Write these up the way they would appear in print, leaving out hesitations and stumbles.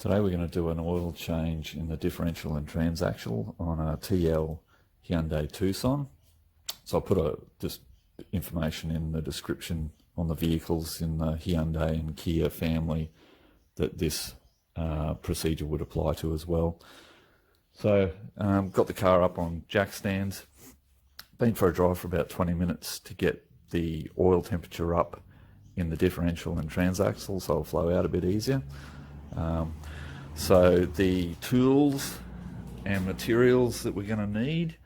Today we're going to do an oil change in the differential and transaxle on a TL Hyundai Tucson. So I'll put just information in the description on the vehicles in the Hyundai and Kia family that this procedure would apply to as well. So got the car up on jack stands, been for a drive for about 20 minutes to get the oil temperature up in the differential and transaxle so it'll flow out a bit easier. So the tools and materials that we're going to need,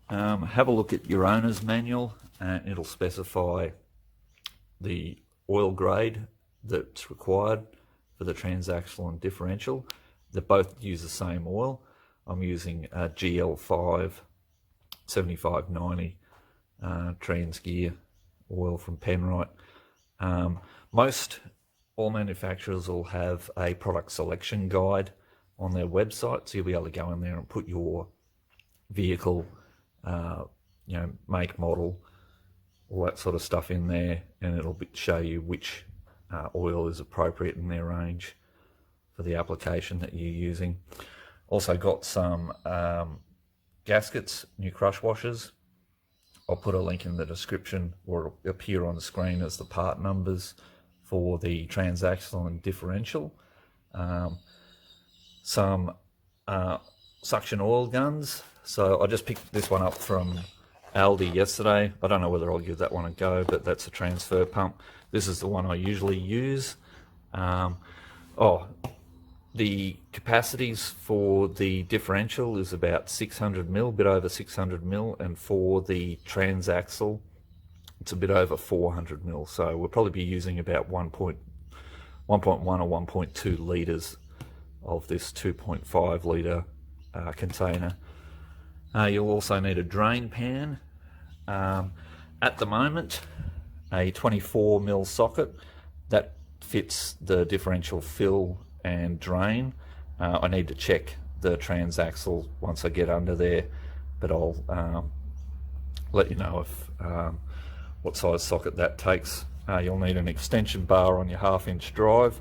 have a look at your owner's manual and it'll specify the oil grade that's required for the transaxle and differential. They both use the same oil. I'm using a GL5 7590 Transgear oil from Penrite. Most all manufacturers will have a product selection guide on their website, so you'll be able to go in there and put your vehicle, make, model, all that sort of stuff in there, and it'll show you which oil is appropriate in their range for the application that you're using. Also got some gaskets, new crush washers. I'll put a link in the description, or it'll appear on the screen as the part numbers for the transaxle and differential. Some suction oil guns. So I just picked this one up from AWD yesterday. I don't know whether I'll give that one a go, but that's a transfer pump. This is the one I usually use. The capacities for the differential is about 600 mil, a bit over 600 mil, and for the transaxle it's a bit over 400 mil. So we'll probably be using about 1.1 or 1.2 litres of this 2.5 litre container. You'll also need a drain pan. At the moment, a 24 mil socket that fits the differential fill and drain. I need to check the transaxle once I get under there, but I'll let you know if what size socket that takes. You'll need an extension bar on your 1/2-inch drive,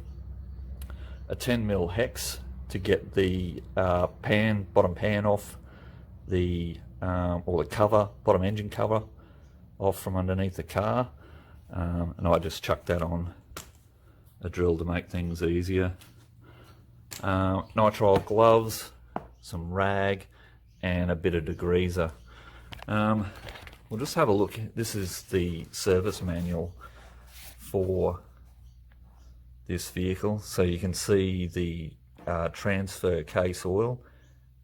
a 10 mil hex to get the bottom pan off the or the cover, bottom engine cover off from underneath the car, and I just chucked that on a drill to make things easier. Nitrile gloves, some rag, and a bit of degreaser. We'll just have a look. This is the service manual for this vehicle, so you can see the transfer case oil.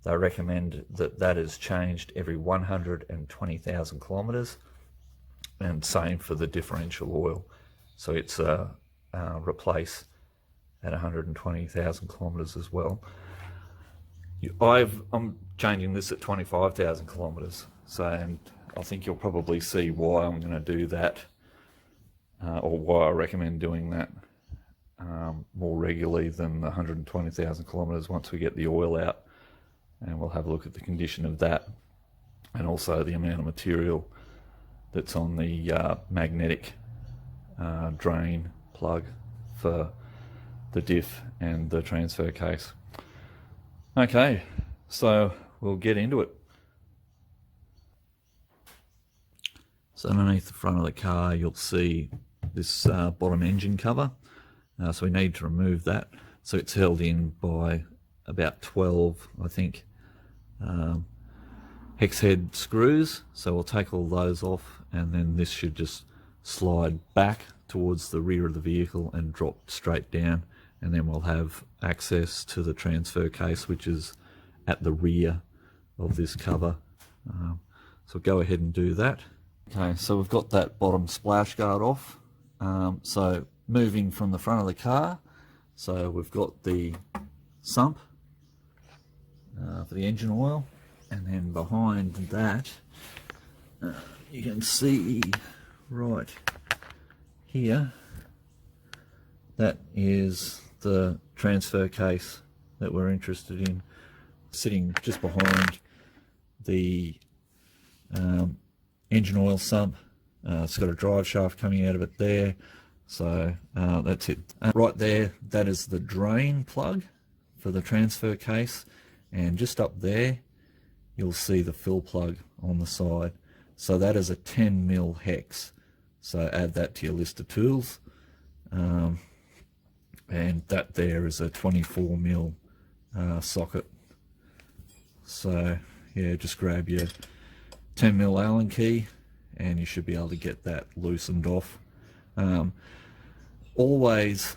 They recommend that is changed every 120,000 kilometers, and same for the differential oil. So it's replace at 120,000 kilometers as well. I'm changing this at 25,000 kilometers, and I think you'll probably see why I'm going to do that, or why I recommend doing that more regularly than the 120,000 kilometers once we get the oil out. And we'll have a look at the condition of that, and also the amount of material that's on the magnetic drain plug for the diff and the transfer case. Okay, so we'll get into it. So underneath the front of the car you'll see this bottom engine cover, so we need to remove that. So it's held in by about 12, I think, hex head screws. So we'll take all those off, and then this should just slide back towards the rear of the vehicle and drop straight down, and then we'll have access to the transfer case, which is at the rear of this cover. So go ahead and do that. Okay, so we've got that bottom splash guard off. So moving from the front of the car, so we've got the sump for the engine oil, and then behind that you can see right here, that is the transfer case that we're interested in, sitting just behind the engine oil sump. It's got a drive shaft coming out of it there, so that's it. Right there, that is the drain plug for the transfer case, and just up there you'll see the fill plug on the side. So that is a 10mm hex, so add that to your list of tools. And that there is a 24mm socket. So yeah, just grab your 10mm Allen key and you should be able to get that loosened off. Always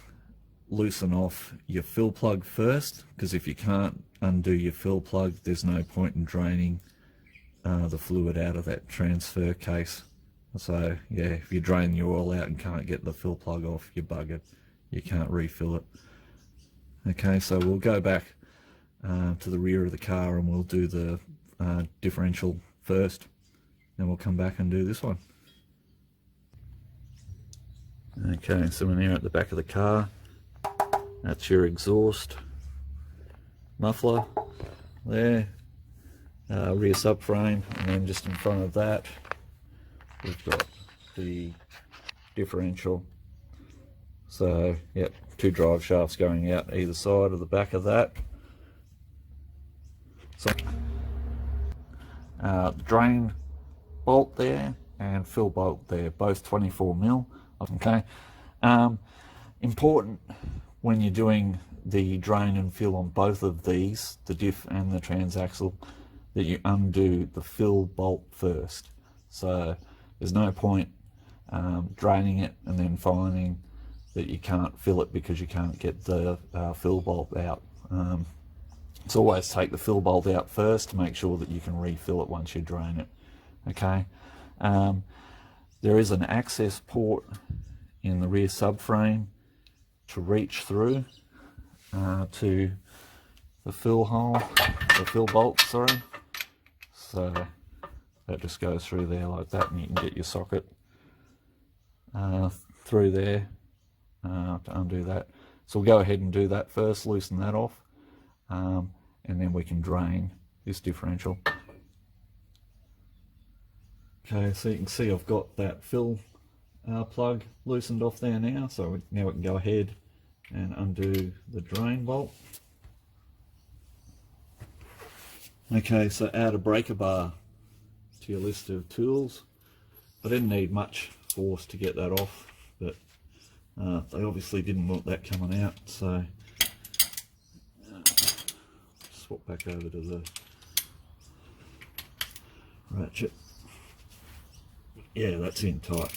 loosen off your fill plug first, because if you can't undo your fill plug, there's no point in draining the fluid out of that transfer case. So yeah, if you drain your oil out and can't get the fill plug off, you're buggered. You can't refill it. Okay, so we'll go back to the rear of the car and we'll do the differential first, then we'll come back and do this one. Okay, so we're now at the back of the car. That's your exhaust muffler there, rear subframe, and then just in front of that we've got the differential. So yep, 2 drive shafts going out either side of the back of that. So drain bolt there and fill bolt there, both 24mm. Okay, important when you're doing the drain and fill on both of these, the diff and the transaxle, that you undo the fill bolt first. So there's no point draining it and then finding that you can't fill it because you can't get the fill bolt out. So always take the fill bolt out first to make sure that you can refill it once you drain it. Okay, there is an access port in the rear subframe to reach through to the fill hole, the fill bolt, sorry. So that just goes through there like that, and you can get your socket through there to undo that. So we'll go ahead and do that first, loosen that off, and then we can drain this differential. Okay, so you can see I've got that fill plug loosened off there now, so now we can go ahead and undo the drain bolt. Okay, so add a breaker bar to your list of tools. I didn't need much force to get that off, but they obviously didn't want that coming out, so swap back over to the ratchet. Yeah, that's in tight.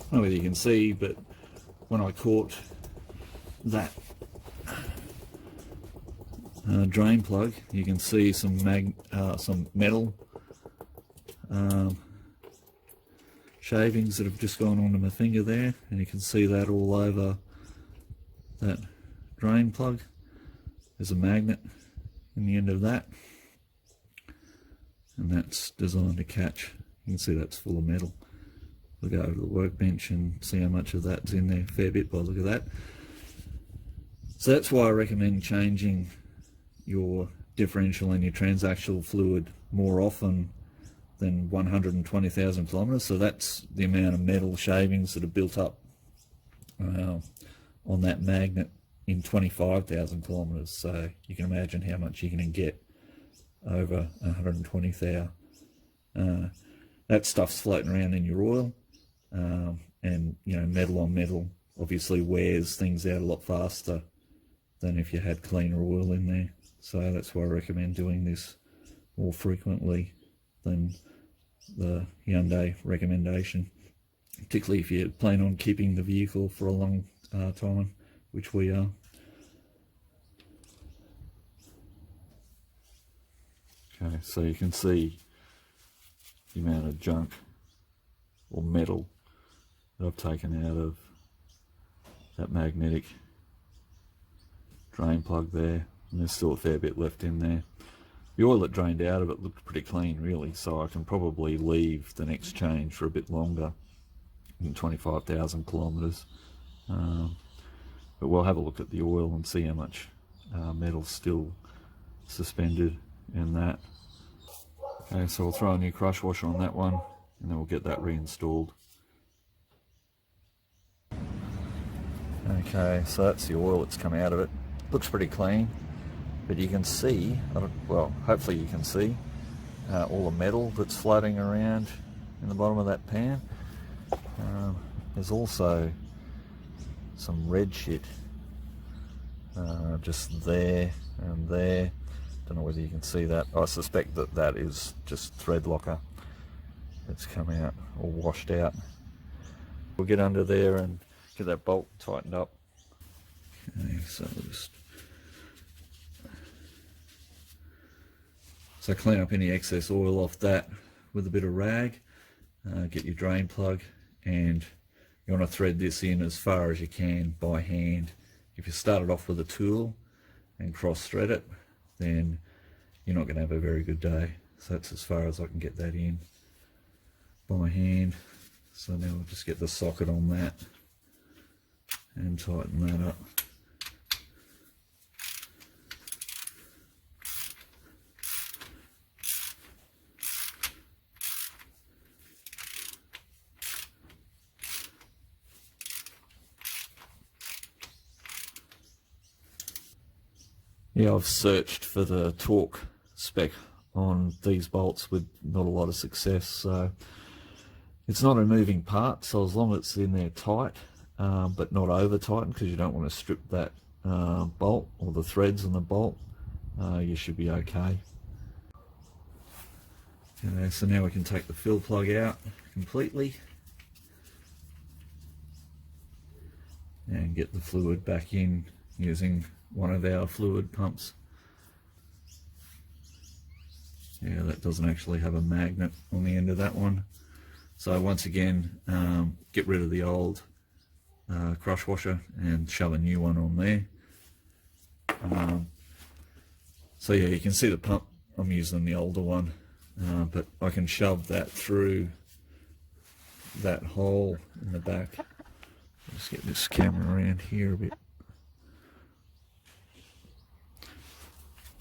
I don't know whether you can see, but when I caught that drain plug, you can see some metal shavings that have just gone onto my finger there, and you can see that all over that drain plug. There's a magnet in the end of that, and that's designed to catch. You can see that's full of metal. We'll go over to the workbench and see how much of that's in there. Fair bit by the look of that. So that's why I recommend changing your differential and your transaxle fluid more often than 120,000 kilometres. So that's the amount of metal shavings that are built up on that magnet in 25,000 kilometres. So you can imagine how much you're going to get over 120,000. That stuff's floating around in your oil, and you know, metal on metal obviously wears things out a lot faster than if you had cleaner oil in there. So that's why I recommend doing this more frequently than the Hyundai recommendation, particularly if you plan on keeping the vehicle for a long time, which we are. Okay, so you can see the amount of junk or metal that I've taken out of that magnetic drain plug there, and there's still a fair bit left in there. The oil that drained out of it looked pretty clean really, so I can probably leave the next change for a bit longer than 25,000 kilometres. But we'll have a look at the oil and see how much metal's still suspended in that. Okay, so we'll throw a new crush washer on that one and then we'll get that reinstalled. Okay, so that's the oil that's come out of it. Looks pretty clean, but you can see, well, hopefully you can see all the metal that's floating around in the bottom of that pan. There's also some red shit just there and there. Don't know whether you can see that. I suspect that that is just thread locker. It's come out or washed out. We'll get under there and get that bolt tightened up. Okay, so clean up any excess oil off that with a bit of rag. Get your drain plug, and you want to thread this in as far as you can by hand. If you start it off with a tool and cross thread it, then you're not going to have a very good day. So that's as far as I can get that in by hand. So now we'll just get the socket on that and tighten that up. Yeah, I've searched for the torque spec on these bolts with not a lot of success. So it's not a moving part, so as long as it's in there tight, but not over tightened, because you don't want to strip that bolt or the threads on the bolt, you should be okay. Okay, so now we can take the fill plug out completely and get the fluid back in using one of our fluid pumps. Yeah, that doesn't actually have a magnet on the end of that one. So once again, get rid of the old crush washer and shove a new one on there. So yeah, you can see the pump. I'm using the older one, but I can shove that through that hole in the back. Let's get this camera around here a bit.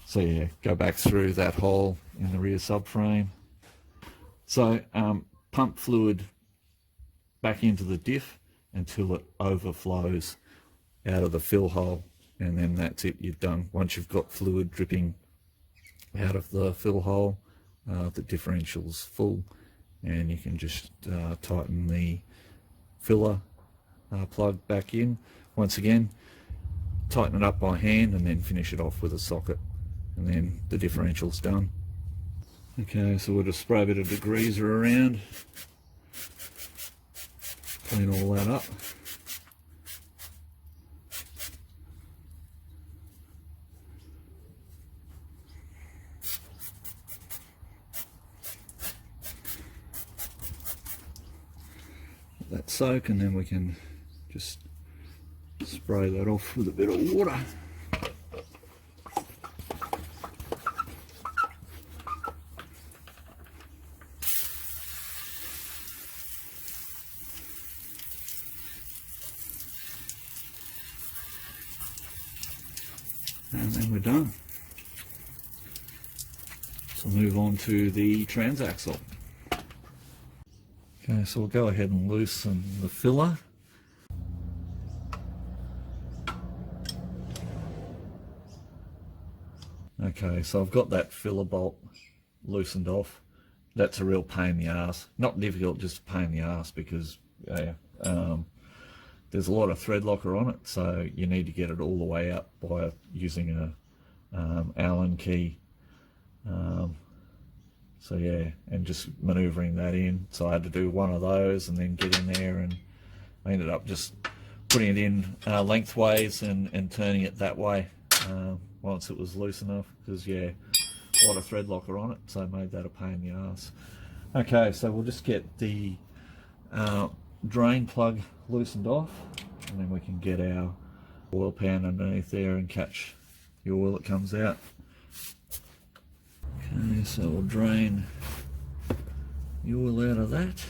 So yeah, go back through that hole in the rear subframe. So pump fluid back into the diff until it overflows out of the fill hole, and then that's it, you're done. Once you've got fluid dripping out of the fill hole, the differential's full, and you can just tighten the filler plug back in. Once again, tighten it up by hand and then finish it off with a socket, and then the differential's done. Okay, so we'll just spray a bit of degreaser around, clean all that up. Let that soak, and then we can just spray that off with a bit of water. And then we're done. So move on to the transaxle. Okay, so we'll go ahead and loosen the filler. Okay, so I've got that filler bolt loosened off. That's a real pain in the ass. Not difficult, just a pain in the ass, because there's a lot of thread locker on it, so you need to get it all the way out by using a Allen key. So yeah, and just maneuvering that in. So I had to do one of those and then get in there, and I ended up just putting it in lengthways and turning it that way once it was loose enough, because yeah, a lot of thread locker on it, so I made that a pain in the ass. Okay, so we'll just get the drain plug loosened off, and then we can get our oil pan underneath there and catch the oil that comes out. Okay, so we'll drain the oil out of that.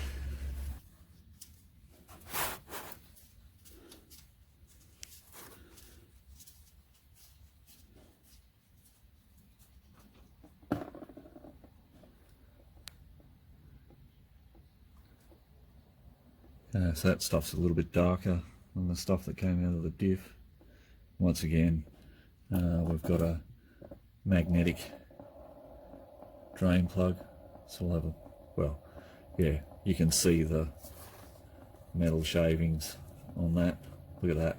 So that stuff's a little bit darker than the stuff that came out of the diff. Once again, we've got a magnetic drain plug, so we'll have a, well, yeah, you can see the metal shavings on that. Look at that.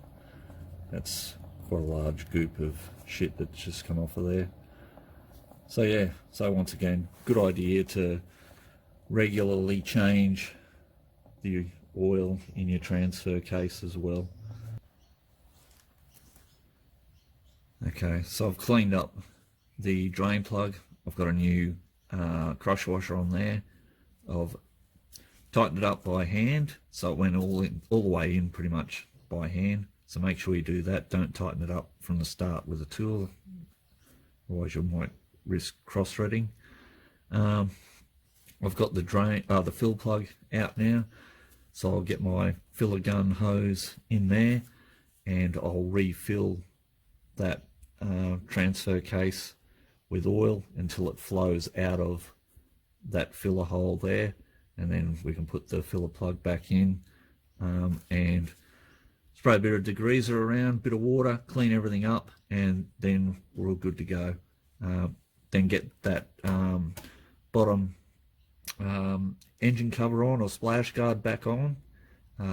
That's quite a large goop of shit that's just come off of there. So yeah, so once again, good idea to regularly change the oil in your transfer case as well. Okay, so I've cleaned up the drain plug. I've got a new crush washer on there. I've tightened it up by hand, so it went all the way in pretty much by hand. So make sure you do that. Don't tighten it up from the start with a tool, otherwise you might risk cross-threading. I've got the fill plug out now, so I'll get my filler gun hose in there and I'll refill that transfer case with oil until it flows out of that filler hole there, and then we can put the filler plug back in and spray a bit of degreaser around, bit of water, clean everything up, and then we're all good to go. Then get that bottom engine cover on, or splash guard back on,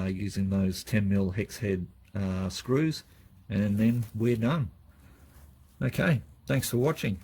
using those 10mm hex head screws, and then we're done. Okay, thanks for watching.